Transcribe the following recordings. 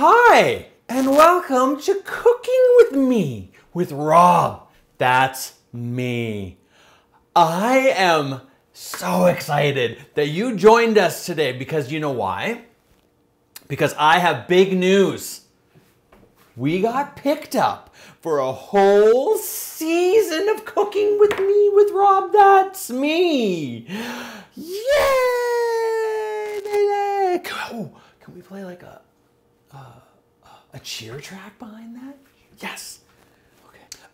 Hi, and welcome to Cooking with Me with Rob. That's me. I am so excited that you joined us today because you know why? Because I have big news. We got picked up for a whole season of Cooking with Me with Rob. That's me. Yay! Baby! Oh, can we play like a cheer track behind that? Yes.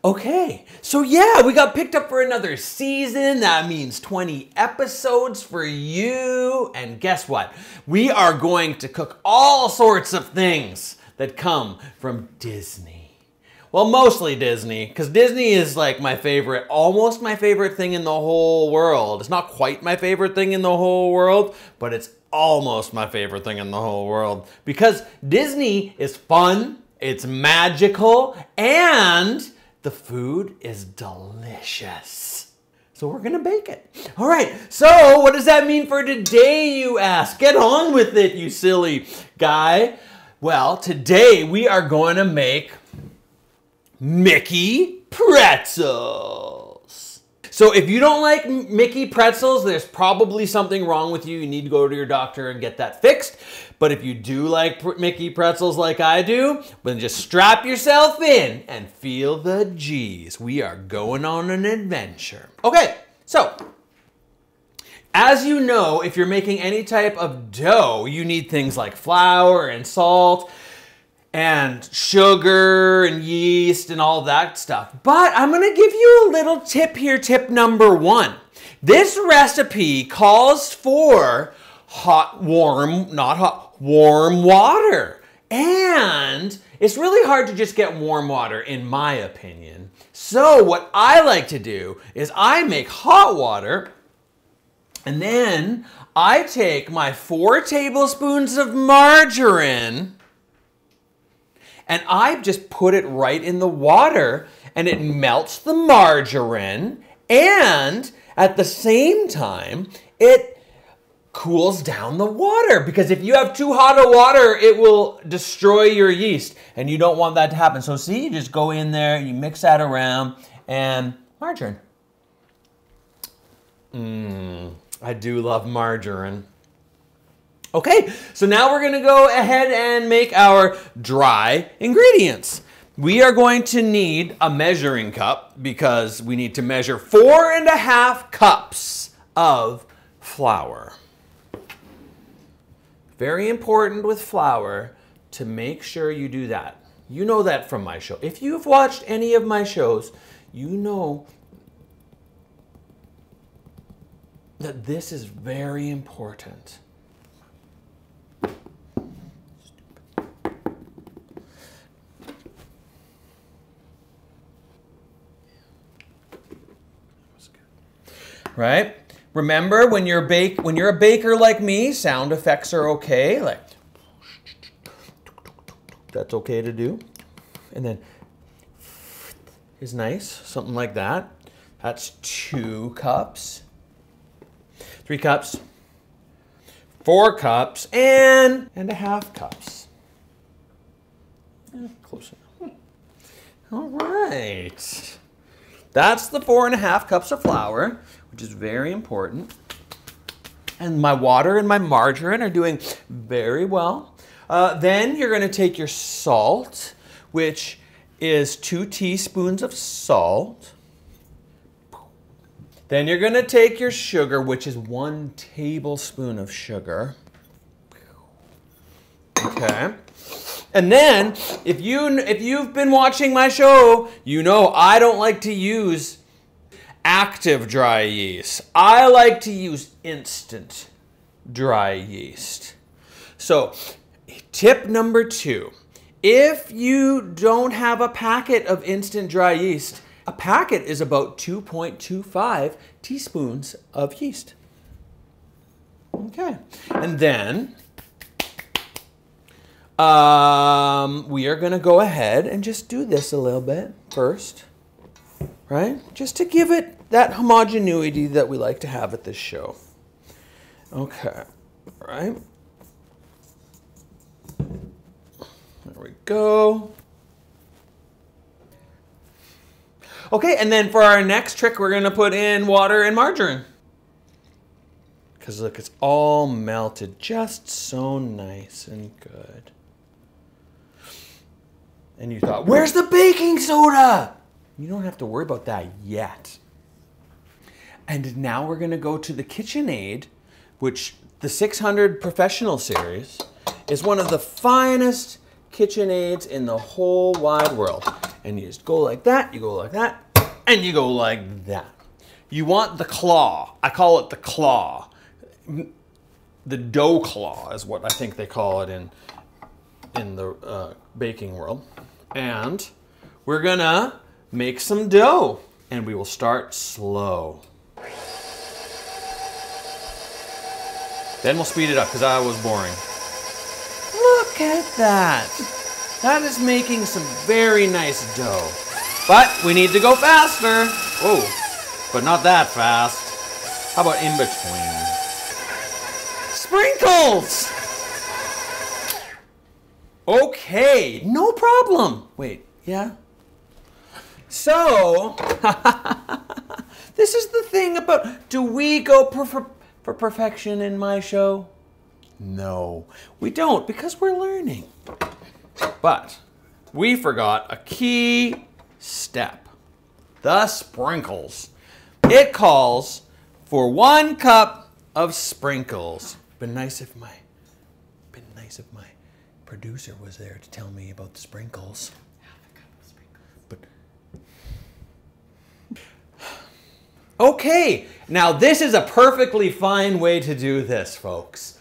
Okay, so yeah, we got picked up for another season. That means 20 episodes for you. And guess what? We are going to cook all sorts of things that come from Disney. Well, mostly Disney, because Disney is like my favorite, almost my favorite thing in the whole world. It's not quite my favorite thing in the whole world, but it's almost my favorite thing in the whole world. Because Disney is fun, it's magical, and the food is delicious. So we're gonna bake it. All right, so what does that mean for today, you ask? Get on with it, you silly guy. Well, today we are going to make Mickey Pretzels. So if you don't like Mickey Pretzels, there's probably something wrong with you. You need to go to your doctor and get that fixed. But if you do like Mickey Pretzels like I do, then just strap yourself in and feel the G's. We are going on an adventure. Okay, so as you know, if you're making any type of dough, you need things like flour and salt and sugar and yeast and all that stuff. But I'm gonna give you a little tip here, tip number 1. This recipe calls for warm water. And it's really hard to just get warm water, in my opinion. So what I like to do is I make hot water, and then I take my 4 tablespoons of margarine, and I just put it right in the water, and it melts the margarine, and at the same time, it cools down the water, because if you have too hot of water, it will destroy your yeast, and you don't want that to happen. So see, you just go in there, you mix that around, and margarine. I do love margarine. Okay, so now we're gonna go ahead and make our dry ingredients. We are going to need a measuring cup because we need to measure 4.5 cups of flour. Very important with flour to make sure you do that. You know that from my show. If you've watched any of my shows, you know that this is very important. Right? Remember, when you're a baker like me, sound effects are okay. Like, that's okay to do. And then is nice, something like that. That's 2 cups, 3 cups, 4 cups, and 1/2 cups. Close enough. All right. That's the 4.5 cups of flour, which is very important. And my water and my margarine are doing very well. Then you're gonna take your salt, which is 2 teaspoons of salt. Then you're gonna take your sugar, which is 1 tablespoon of sugar. Okay. And then, if you've been watching my show, you know I don't like to use active dry yeast. I like to use instant dry yeast. So, tip number 2, if you don't have a packet of instant dry yeast, a packet is about 2.25 teaspoons of yeast. Okay, and then we are gonna go ahead and just do this a little bit first, right? Just to give it that homogeneity that we like to have at this show. Okay, all right. go. Okay, and then for our next trick, we're gonna put in water and margarine. Because look, it's all melted just so nice and good. And you thought, where's the baking soda? You don't have to worry about that yet. And now we're gonna go to the KitchenAid, which the 600 Professional Series is one of the finest KitchenAids in the whole wide world. And you just go like that, you go like that, and you go like that. You want the claw. I call it the claw. The dough claw is what I think they call it in the baking world. And we're gonna make some dough, and we will start slow. Then we'll speed it up because I was boring. Look at that. That is making some very nice dough. But we need to go faster. Oh, but not that fast. How about in between? Sprinkles! Okay, no problem. Wait, yeah? So, this is the thing about, do we go for perfection in my show? No, we don't, because we're learning. But we forgot a key step. The sprinkles. It calls for 1 cup of sprinkles. Been nice if my producer was there to tell me about the sprinkles. Half a cup of sprinkles. But okay, now this is a perfectly fine way to do this, folks.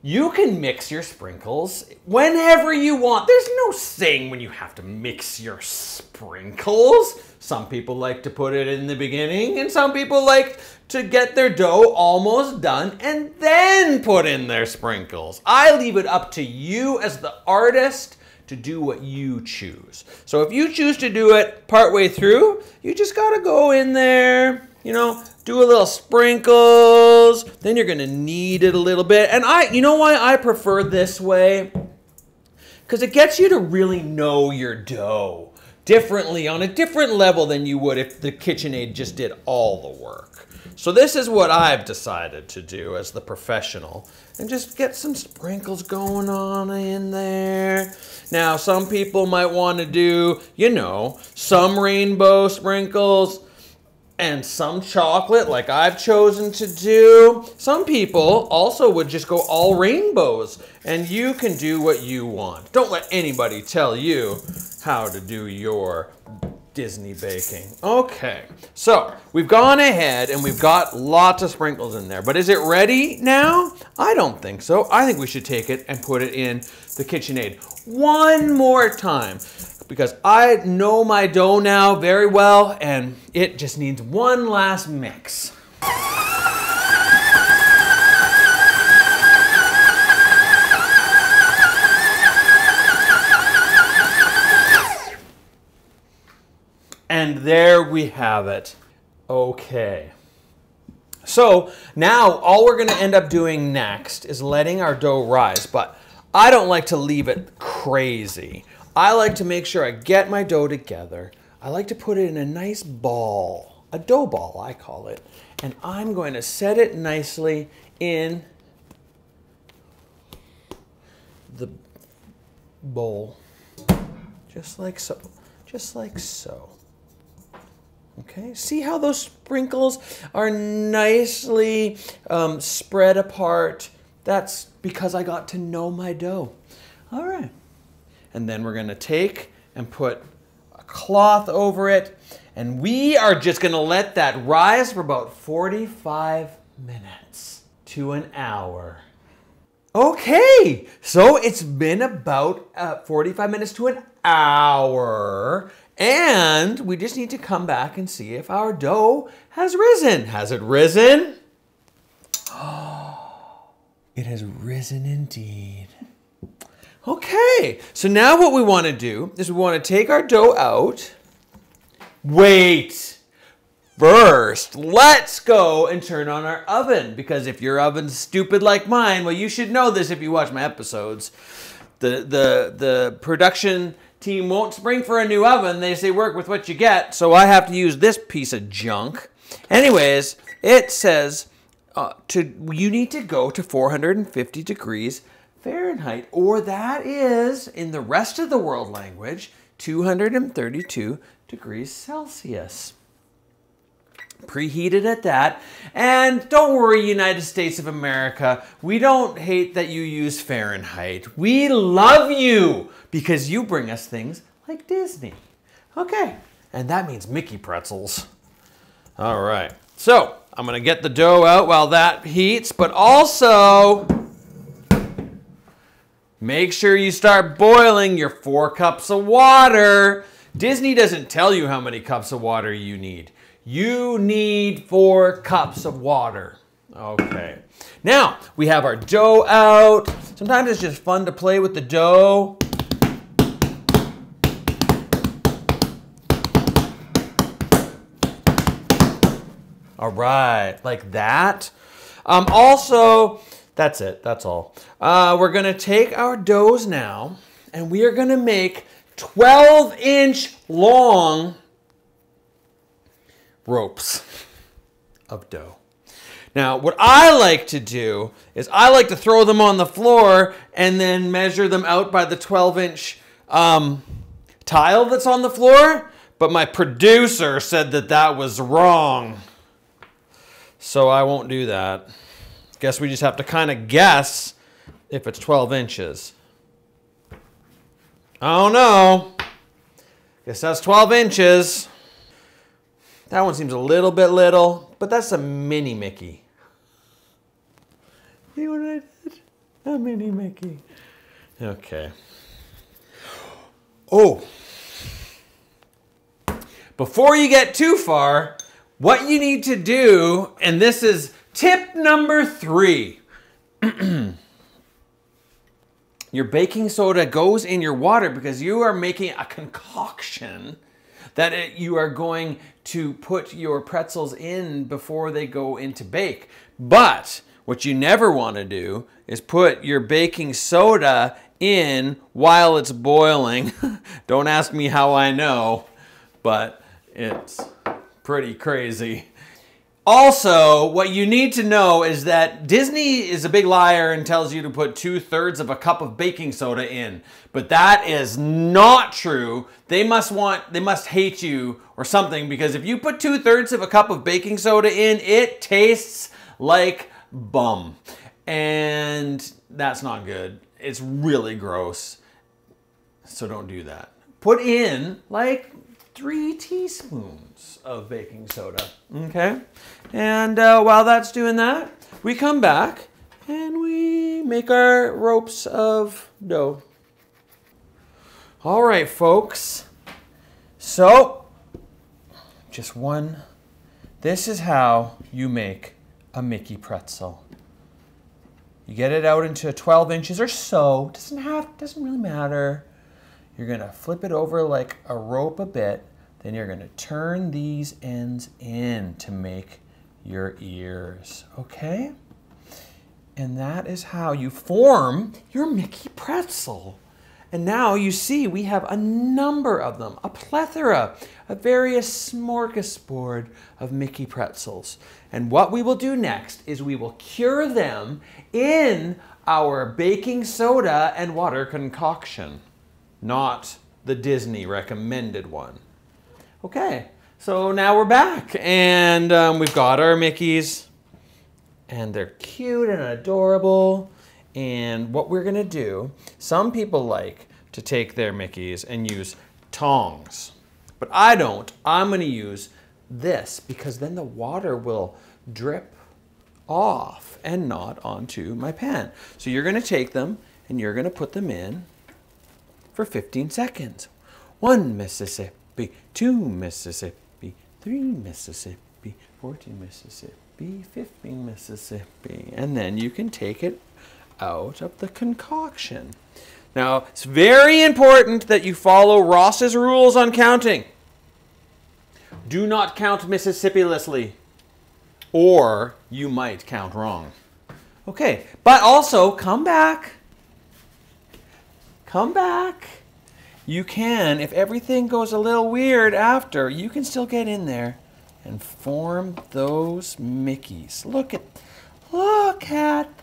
You can mix your sprinkles whenever you want. There's no saying when you have to mix your sprinkles. Some people like to put it in the beginning, and some people like to get their dough almost done and then put in their sprinkles. I leave it up to you as the artist to do what you choose. So if you choose to do it partway through, you just gotta go in there, you know, do a little sprinkles, then you're gonna knead it a little bit. And you know why I prefer this way? Because it gets you to really know your dough differently, on a different level than you would if the KitchenAid just did all the work. So this is what I've decided to do as the professional, and just get some sprinkles going on in there. Now, some people might want to do, you know, some rainbow sprinkles and some chocolate, like I've chosen to do. Some people also would just go all rainbows, and you can do what you want. Don't let anybody tell you how to do your Disney baking. Okay, so we've gone ahead and we've got lots of sprinkles in there, but is it ready now? I don't think so. I think we should take it and put it in the KitchenAid one more time, because I know my dough now very well, and it just needs one last mix. And there we have it. Okay. So now all we're gonna end up doing next is letting our dough rise, but I don't like to leave it crazy. I like to make sure I get my dough together. I like to put it in a nice ball, a dough ball I call it, and I'm going to set it nicely in the bowl, just like so, just like so. Okay, see how those sprinkles are nicely spread apart? That's because I got to know my dough. All right. And then we're gonna take and put a cloth over it, and we are just gonna let that rise for about 45 minutes to an hour. Okay, so it's been about 45 minutes to an hour, and we just need to come back and see if our dough has risen. Has it risen? Oh, it has risen indeed. Okay, so now what we want to do is we want to take our dough out. Wait, first, let's go and turn on our oven, because if your oven's stupid like mine, well, you should know this if you watch my episodes. The production team won't spring for a new oven. They say work with what you get. So I have to use this piece of junk. Anyways, it says you need to go to 450 degrees Fahrenheit, or that is, in the rest of the world language, 232 degrees Celsius. Preheated at that. And don't worry, United States of America, we don't hate that you use Fahrenheit. We love you because you bring us things like Disney. Okay, and that means Mickey Pretzels. All right, so I'm gonna get the dough out while that heats, but also make sure you start boiling your 4 cups of water. Disney doesn't tell you how many cups of water you need. You need 4 cups of water. Okay. Now, we have our dough out. Sometimes it's just fun to play with the dough. All right, like that. Also, that's it, that's all. We're gonna take our doughs now, and we are gonna make 12-inch long ropes of dough. Now, what I like to do is I like to throw them on the floor and then measure them out by the 12-inch tile that's on the floor, but my producer said that that was wrong. So I won't do that. Guess we just have to kind of guess if it's 12 inches. Oh no. Guess that's 12 inches. That one seems a little bit little, but that's a mini Mickey. See what I did? A mini Mickey. Okay. Oh. Before you get too far, what you need to do, and this is tip number 3. Your baking soda goes in your water because you are making a concoction that you are going to put your pretzels in before they go into bake. But what you never want to do is put your baking soda in while it's boiling. Don't ask me how I know, but it's pretty crazy. Also, what you need to know is that Disney is a big liar and tells you to put 2/3 of a cup of baking soda in. But that is not true. They must hate you or something, because if you put 2/3 of a cup of baking soda in, it tastes like bum. And that's not good. It's really gross. So don't do that. Put in like 3 teaspoons of baking soda, okay? And while that's doing that, we come back and we make our ropes of dough. All right, folks. So, just one. This is how you make a Mickey pretzel. You get it out into 12 inches or so. Doesn't really matter. You're gonna flip it over like a rope a bit. Then you're gonna turn these ends in to make your ears, okay? And that is how you form your Mickey pretzel. And now you see we have a number of them, a plethora, a various smorgasbord of Mickey pretzels. And what we will do next is we will cure them in our baking soda and water concoction, not the Disney recommended one. Okay, so now we're back, and we've got our Mickeys, and they're cute and adorable. And what we're gonna do, some people like to take their Mickeys and use tongs, but I don't. I'm gonna use this because then the water will drip off and not onto my pan. So you're gonna take them and you're gonna put them in for 15 seconds. 1 Mississippi, 2 Mississippi, 3 Mississippi, 14 Mississippi, 15 Mississippi. And then you can take it out of the concoction. Now, it's very important that you follow Ross's rules on counting. Do not count Mississippi-lessly, or you might count wrong. Okay, but also come back come back. You can, if everything goes a little weird after, you can still get in there and form those Mickeys. Look at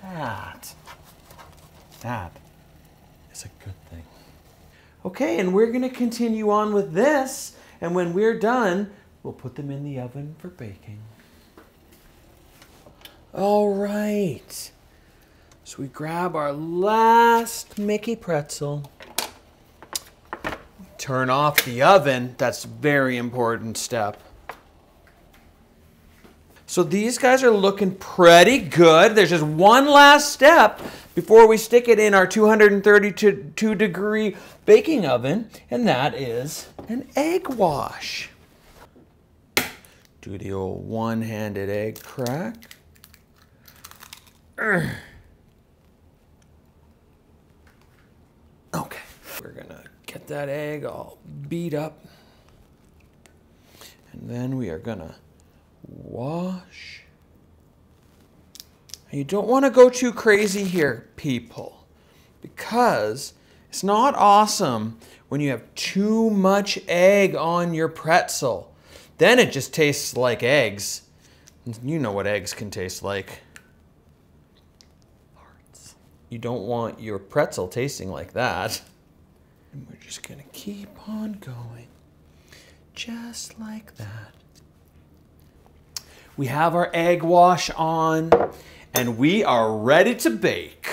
that. That is a good thing. Okay, and we're gonna continue on with this, and when we're done, we'll put them in the oven for baking. All right. So we grab our last Mickey Pretzel. Turn off the oven. That's a very important step. So these guys are looking pretty good. There's just one last step before we stick it in our 232 degree baking oven, and that is an egg wash. Do the old one-handed egg crack. Okay, we're gonna get that egg all beat up, and then we are gonna wash. You don't want to go too crazy here, people, because it's not awesome when you have too much egg on your pretzel. Then it just tastes like eggs. You know what eggs can taste like. Farts. You don't want your pretzel tasting like that. And we're just gonna keep on going, just like that. We have our egg wash on, and we are ready to bake.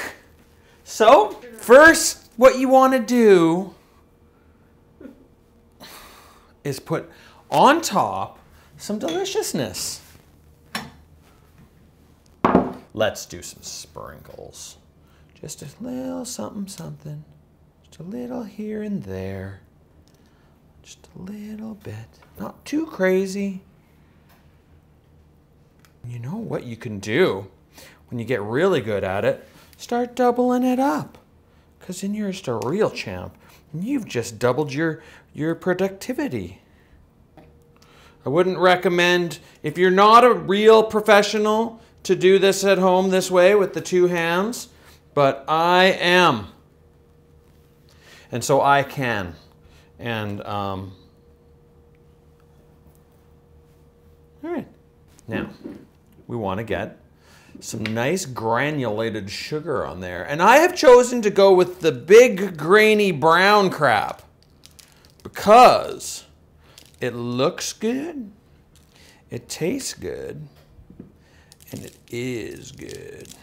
So, first, what you want to do is put on top some deliciousness. Let's do some sprinkles. Just a little something, something. Just a little here and there. Just a little bit. Not too crazy. You know what you can do when you get really good at it? Start doubling it up. Because then you're just a real champ. And you've just doubled your productivity. I wouldn't recommend, if you're not a real professional, to do this at home this way with the two hands. But I am. And so I can. And, all right. Now, we want to get some nice granulated sugar on there. And I have chosen to go with the big grainy brown crap because it looks good, it tastes good, and it is good.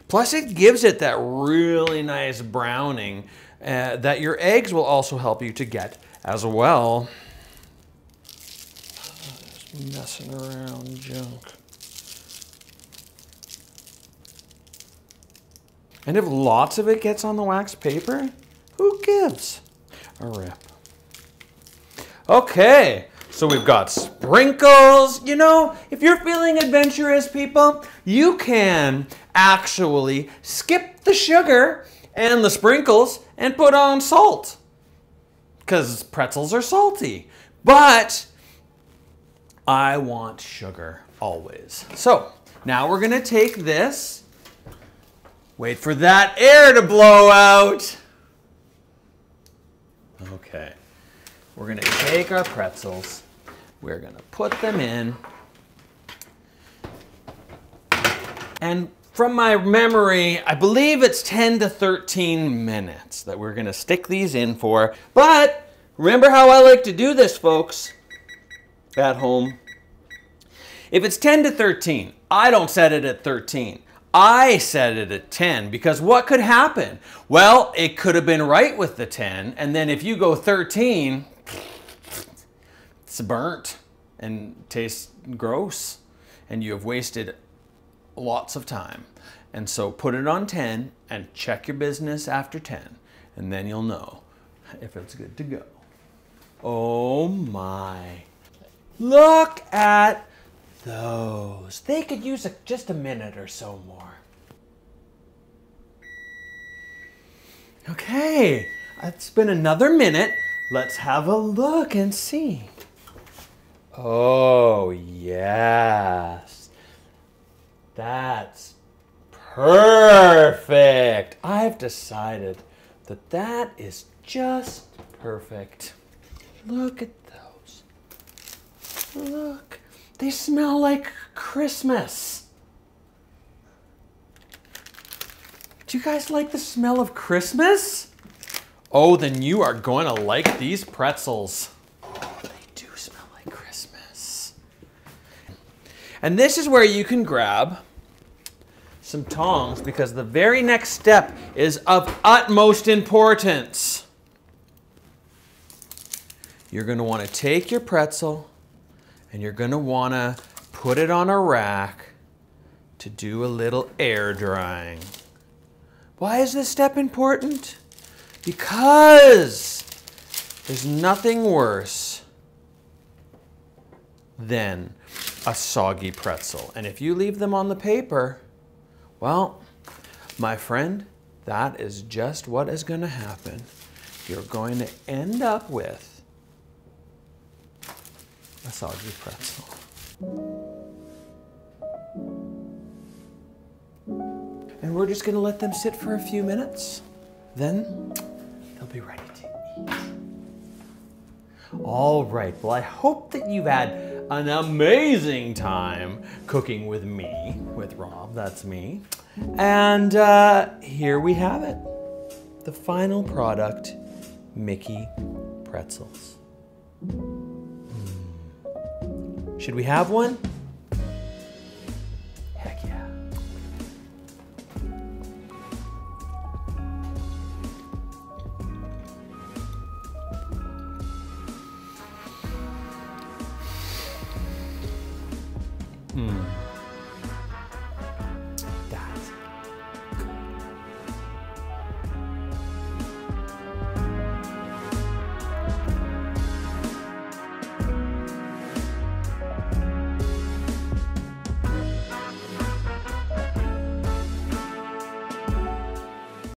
Plus it gives it that really nice browning that your eggs will also help you to get as well. Messing around junk. And if lots of it gets on the wax paper, who gives a rip? Okay, so we've got sprinkles. You know, if you're feeling adventurous, people, you can actually skip the sugar and the sprinkles and put on salt, because pretzels are salty. But I want sugar always. So now we're gonna take this, wait for that air to blow out. Okay, we're gonna take our pretzels, we're gonna put them in, and from my memory, I believe it's 10 to 13 minutes that we're gonna stick these in for. But remember how I like to do this, folks, at home. If it's 10 to 13, I don't set it at 13. I set it at 10 because what could happen? Well, it could have been right with the 10, and then if you go 13, it's burnt and tastes gross, and you have wasted lots of time. And so put it on 10 and check your business after 10, and then you'll know if it's good to go. Oh my. Look at those. They could use just a minute or so more. Okay, it's been another minute. Let's have a look and see. Oh, yes. That's Perfect. I've decided that that is just perfect. Look at those. Look. They smell like Christmas. Do you guys like the smell of Christmas? Oh, then you are going to like these pretzels. Oh, they do smell like Christmas. And this is where you can grab some tongs because the very next step is of utmost importance. You're going to want to take your pretzel and you're going to want to put it on a rack to do a little air drying. Why is this step important? Because there's nothing worse than a soggy pretzel. And if you leave them on the paper, well, my friend, that is just what is going to happen. You're going to end up with a soggy pretzel. And we're just going to let them sit for a few minutes. Then they'll be ready to eat. All right, well, I hope that you've had an amazing time cooking with me, with Rob, that's me. And here we have it, the final product, Mickey Pretzels. Should we have one? Heck yeah. Hmm.